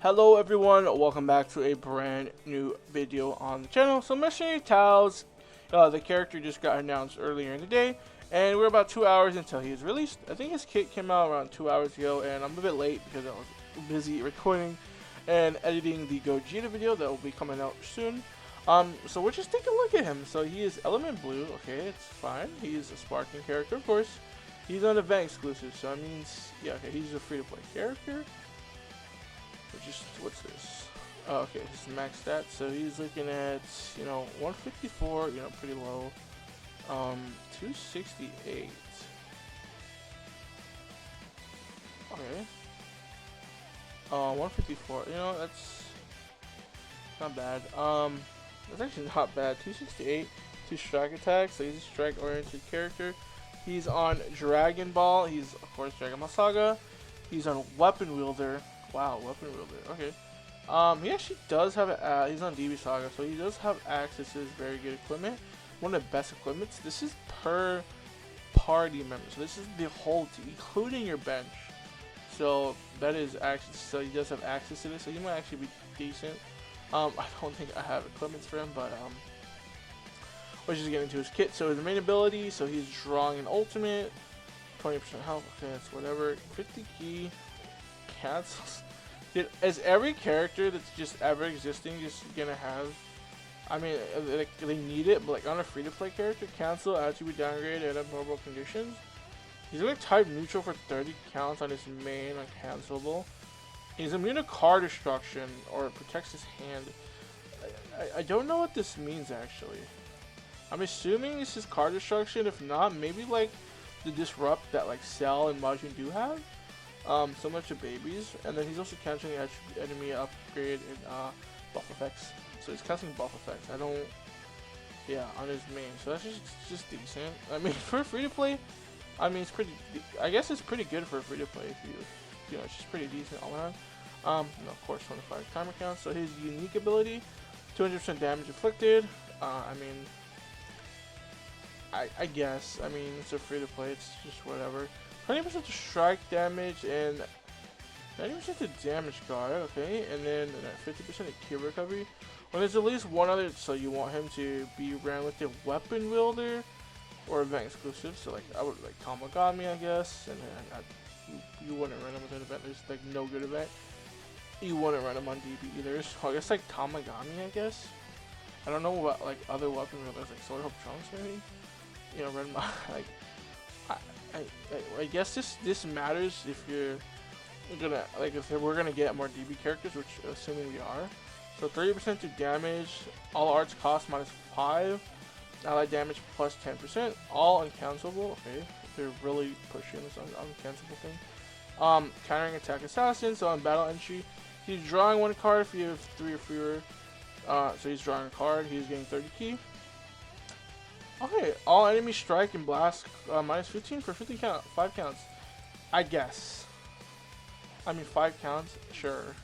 Hello everyone, welcome back to a brand new video on the channel. So Mercenary Tao's, the character just got announced earlier in the day, and we're about 2 hours until he is released. I think his kit came out around 2 hours ago, and I'm a bit late because I was busy recording and editing the Gogeta video that will be coming out soon. So we'll just take a look at him. So he is Element Blue, okay, it's fine. He's a sparking character, of course. He's on event exclusive, so that means, yeah, okay, he's a free-to-play character. Just what's this? Oh, okay, his max stats. So he's looking at 154, pretty low. 268. Okay. 154. That's not bad. That's actually not bad. 268. 2 strike attacks. So he's a strike-oriented character. He's on Dragon Ball. He's of course Dragon Ball Saga. He's on Weapon Wielder. Wow, Weapon Wielder. Okay. He actually does have he's on DB Saga, so he does have access to his very good equipment. One of the best equipments. This is per party member, so this is the whole team, including your bench. So that is access. So he does have access to this, so he might actually be decent. I don't think I have equipments for him, but we'll just get into his kit. So his main ability, so he's drawing an ultimate, 20% health. Okay, that's whatever. 50 key. Cancels. Dude, is every character that's just ever existing just gonna have? I mean, like they need it, but like on a free-to-play character, cancel attribute downgrade at abnormal conditions. He's gonna type neutral for 30 counts on his main uncancelable. He's immune to card destruction or protects his hand. I don't know what this means actually. I'm assuming this is card destruction. If not, maybe like the disrupt that like Cell and Majin do have. So much of babies, and then he's also canceling enemy upgrade and buff effects. So he's canceling buff effects. On his main. So that's just decent. I mean, for free to play, I mean it's pretty. I guess it's pretty good for free to play. If it's just pretty decent all around. Of course, 25 timer count. So his unique ability, 200% damage inflicted. I guess. I mean, it's a free to play. It's just whatever. 20% to strike damage and 90% to damage guard, okay, and then 50% to key recovery. When there's at least one other, so you want him to be ran with the weapon wielder or event exclusive. So like I would like Tamagami, I guess, and then you wouldn't run him with an event. There's like no good event. You wouldn't run him on DB either. So I guess like Tamagami, I guess. I don't know what like other weapon wielders like Sword Hope Trunks maybe. Run my like. I guess this matters if you're gonna if we're gonna get more DB characters, which assuming we are. So 30% to damage, all arts cost -5, allied damage plus 10%, all uncancelable. Okay, they're really pushing this uncancelable thing. Countering attack assassin. So on battle entry, he's drawing 1 card if you have 3 or fewer. So he's drawing a card. He's getting 30 key. Okay, all enemy strike and blast -15 for 50 count, 5 counts. I guess. I mean 5 counts, sure.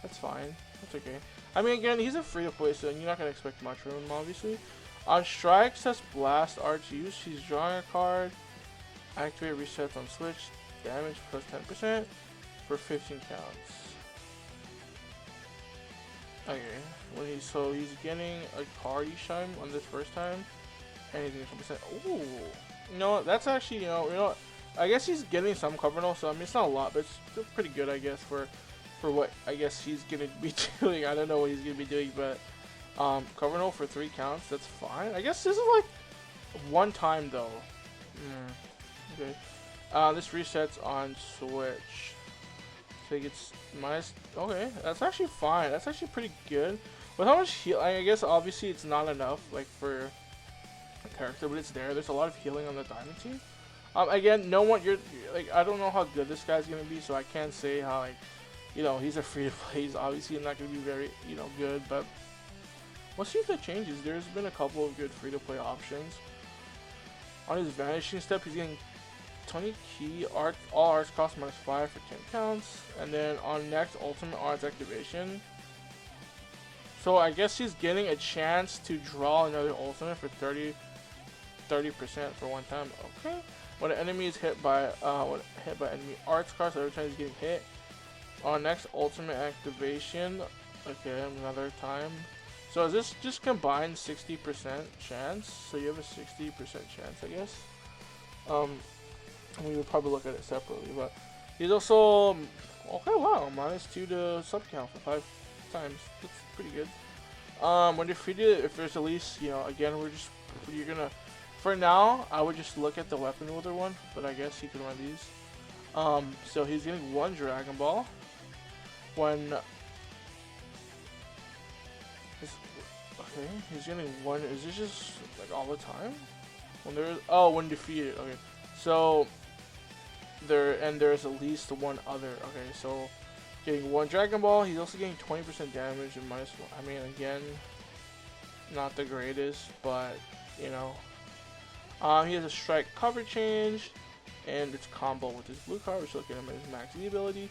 That's fine. That's okay. I mean again, he's a free to play, so you're not gonna expect much from him, obviously. On strikes, that's blast arts use. He's drawing a card. Activate resets on switch. Damage plus 10% for 15 counts. Okay. He's getting a card each time on this first time. Anything 10%. Ooh, that's actually I guess he's getting some cover now, so I mean it's not a lot, but it's still pretty good, I guess, for what I guess he's gonna be doing. I don't know what he's gonna be doing, but cover now for 3 counts, that's fine. I guess this is like one time though. Okay. This resets on switch. So he gets minus. Okay, that's actually fine. That's actually pretty good. With how much heal, I guess obviously it's not enough like for character, but it's there. There's a lot of healing on the Daima team. Again, you're like I don't know how good this guy's gonna be, so I can't say how like he's a free to play. He's obviously not gonna be very good, but we'll see if that changes. There's been a couple of good free to play options. On his vanishing step, he's getting 20 key art. All arts cost -5 for 10 counts, and then on next ultimate arts activation. So I guess he's getting a chance to draw another ultimate for 30% for one time. Okay. When an enemy is hit by enemy arts cards, every time he's getting hit, Next ultimate activation. Okay, another time. So this just combined 60% chance. So you have a 60% chance, I guess. We would probably look at it separately, but he's also okay. Wow, -2 to sub count for 5 times. That's pretty good. When defeated, if there's at least, you know, again, you're gonna. For now, I would just look at the weapon wielder one, but I guess he can run these. So he's getting 1 Dragon Ball. When okay, he's getting 1. Is this just like all the time? When defeated. Okay, so there's at least 1 other. Okay, so getting 1 Dragon Ball. He's also getting 20% damage and -1. I mean, again, not the greatest, but you know. He has a strike cover change, and it's combo with his blue card, which looking at him as max E ability.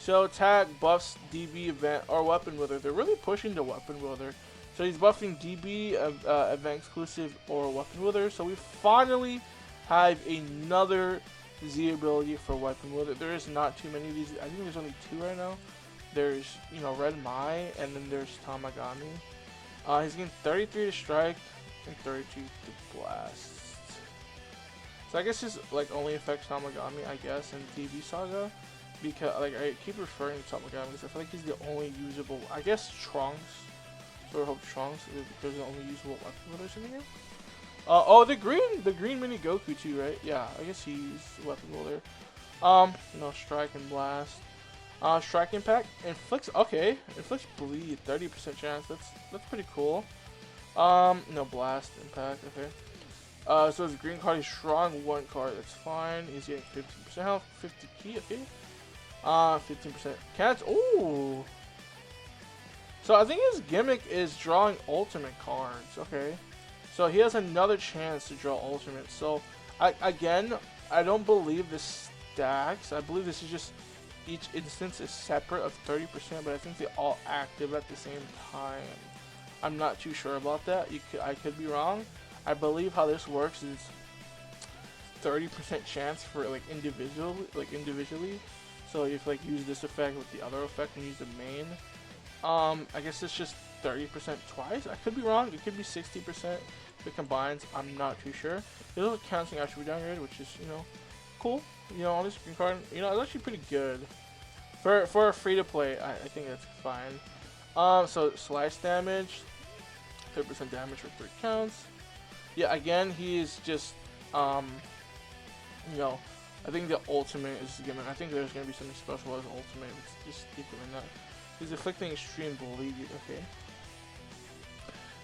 So attack buffs DB event or weapon wielder. They're really pushing the weapon wielder. So he's buffing DB event exclusive or weapon wielder. So we finally have another Z ability for weapon wielder. There is not too many of these. I think there's only 2 right now. There's, you know, Red Mai, and then there's Tamagami. He's getting 33 to strike and 32 to blast. So I guess this like only affects Tamagami, I guess, in DB Saga, because like I keep referring to Tamagami because I feel like he's the only usable. I guess Trunks. So I hope Trunks is because the only usable weapon wielder in the game. Oh, the green mini Goku too, right? Yeah, I guess he's weapon wielder. No, strike and blast. Strike impact inflicts. Okay, inflicts bleed, 30% chance. That's pretty cool. No blast impact. Okay. So his green card is strong. 1 card. That's fine. He's getting 15% health, 50 key. Okay. 15% cats. Ooh. So I think his gimmick is drawing ultimate cards. Okay. So he has another chance to draw ultimate. So I don't believe this stacks. I believe this is just each instance is separate of 30%, but I think they all active at the same time. I'm not too sure about that. I could be wrong. I believe how this works is 30% chance for like individually. So if like use this effect with the other effect and use the main, I guess it's just 30% twice. I could be wrong. It could be 60% if it combines. I'm not too sure. There's also counting attribute downgrade, which is, you know, cool. You know, on this green card, you know, it's actually pretty good for a free to play. I think that's fine. So slice damage, 30% damage for 3 counts. Yeah, again, he's just, you know, I think the ultimate is given. I think there's going to be something special as ultimate. Just keep him in that. He's inflicting extreme bleed. Okay.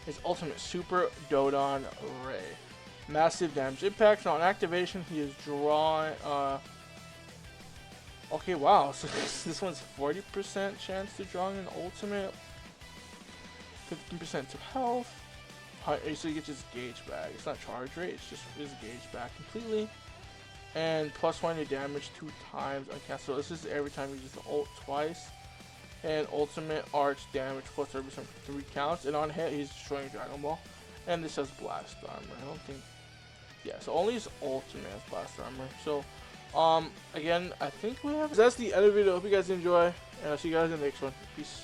His ultimate Super Dodon Ray. Massive damage impact. So on activation, he is drawing, okay, wow. So this one's 40% chance to drawing an ultimate. 15% to health. So he gets his gauge back. It's not charge rate, it's just his gauge back completely. And plus 20 damage 2 times on cast. So this is every time he uses the ult twice. And ultimate arch damage plus 30% for 3 counts. And on hit, he's destroying Dragon Ball. And this has blast armor. I don't think. Yeah, so only his ultimate has blast armor. So, again, I think we have. That's the end of the video. Hope you guys enjoy. And I'll see you guys in the next one. Peace.